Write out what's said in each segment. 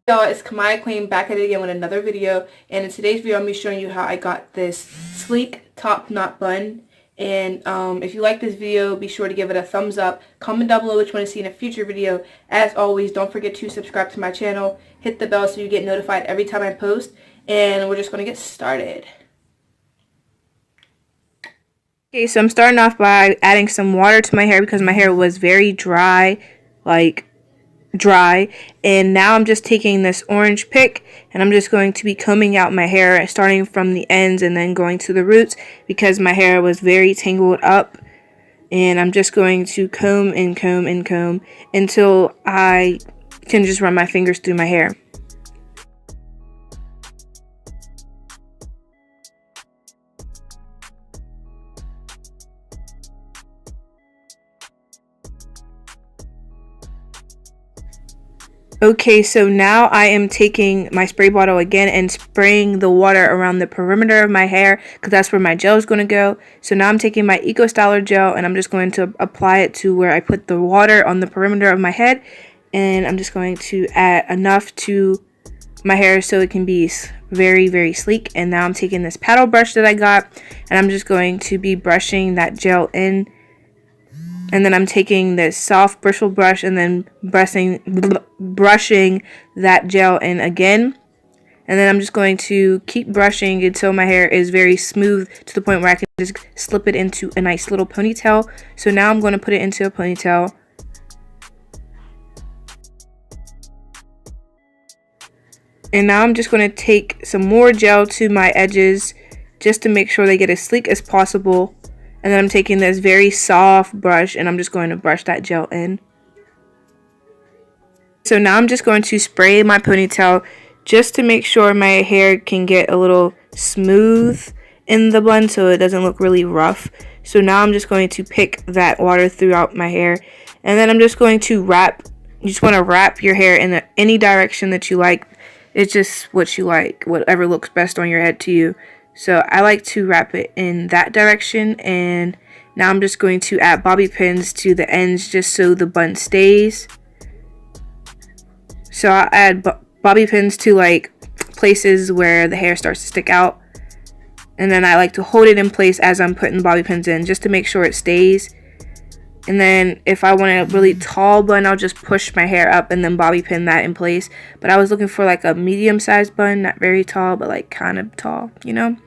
Y'all, it's Kamiyah Queen back at it again with another video, and in today's video I'm going to be showing you how I got this sleek top knot bun. And if you like this video, be sure to give it a thumbs up. Comment down below which one to see in a future video. As always, don't forget to subscribe to my channel, hit the bell so you get notified every time I post, and we're just going to get started. Okay, so I'm starting off by adding some water to my hair because my hair was very dry, and now I'm just taking this orange pick and I'm just going to be combing out my hair, starting from the ends and then going to the roots because my hair was very tangled up. And I'm just going to comb and comb and comb until I can just run my fingers through my hair. Okay, so now I am taking my spray bottle again and spraying the water around the perimeter of my hair because that's where my gel is going to go. So now I'm taking my Eco Styler gel and I'm just going to apply it to where I put the water on the perimeter of my head. And I'm just going to add enough to my hair so it can be very, very sleek. And now I'm taking this paddle brush that I got and I'm just going to be brushing that gel in. And then I'm taking this soft bristle brush and then brushing that gel in again. And then I'm just going to keep brushing until my hair is very smooth to the point where I can just slip it into a nice little ponytail. So now I'm going to put it into a ponytail. And now I'm just going to take some more gel to my edges just to make sure they get as sleek as possible. And then I'm taking this very soft brush and I'm just going to brush that gel in. So now I'm just going to spray my ponytail just to make sure my hair can get a little smooth in the bun so it doesn't look really rough. So now I'm just going to pick that water throughout my hair. And then I'm just going to wrap. You just want to wrap your hair in any direction that you like. It's just what you like, whatever looks best on your head to you. So I like to wrap it in that direction, and now I'm just going to add bobby pins to the ends just so the bun stays. So I'll add bobby pins to like places where the hair starts to stick out, and then I like to hold it in place as I'm putting the bobby pins in just to make sure it stays. And then if I want a really tall bun, I'll just push my hair up and then bobby pin that in place. But I was looking for like a medium-sized bun, not very tall, but like kind of tall, you know?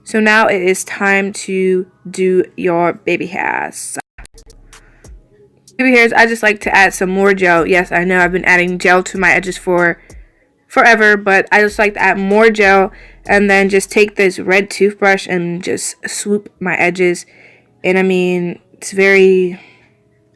So now it is time to do your baby hairs. Baby hairs, I just like to add some more gel. Yes, I know I've been adding gel to my edges for forever, but I just like to add more gel and then just take this red toothbrush and just swoop my edges. And I mean, it's very,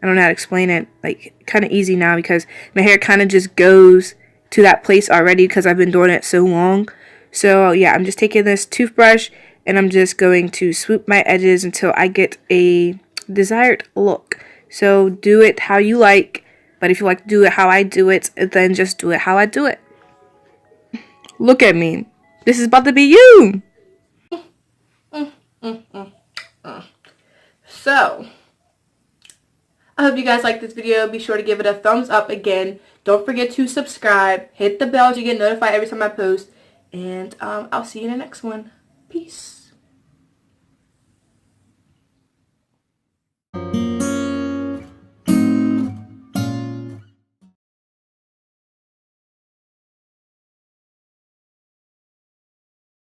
I don't know how to explain it, like kind of easy now because my hair kind of just goes to that place already because I've been doing it so long. So yeah, I'm just taking this toothbrush and I'm just going to swoop my edges until I get a desired look. So do it how you like, but if you like to do it how I do it, then just do it how I do it. Look at me. This is about to be you. So, I hope you guys like this video. Be sure to give it a thumbs up again. Don't forget to subscribe. Hit the bell to get notified every time I post. And I'll see you in the next one. Peace.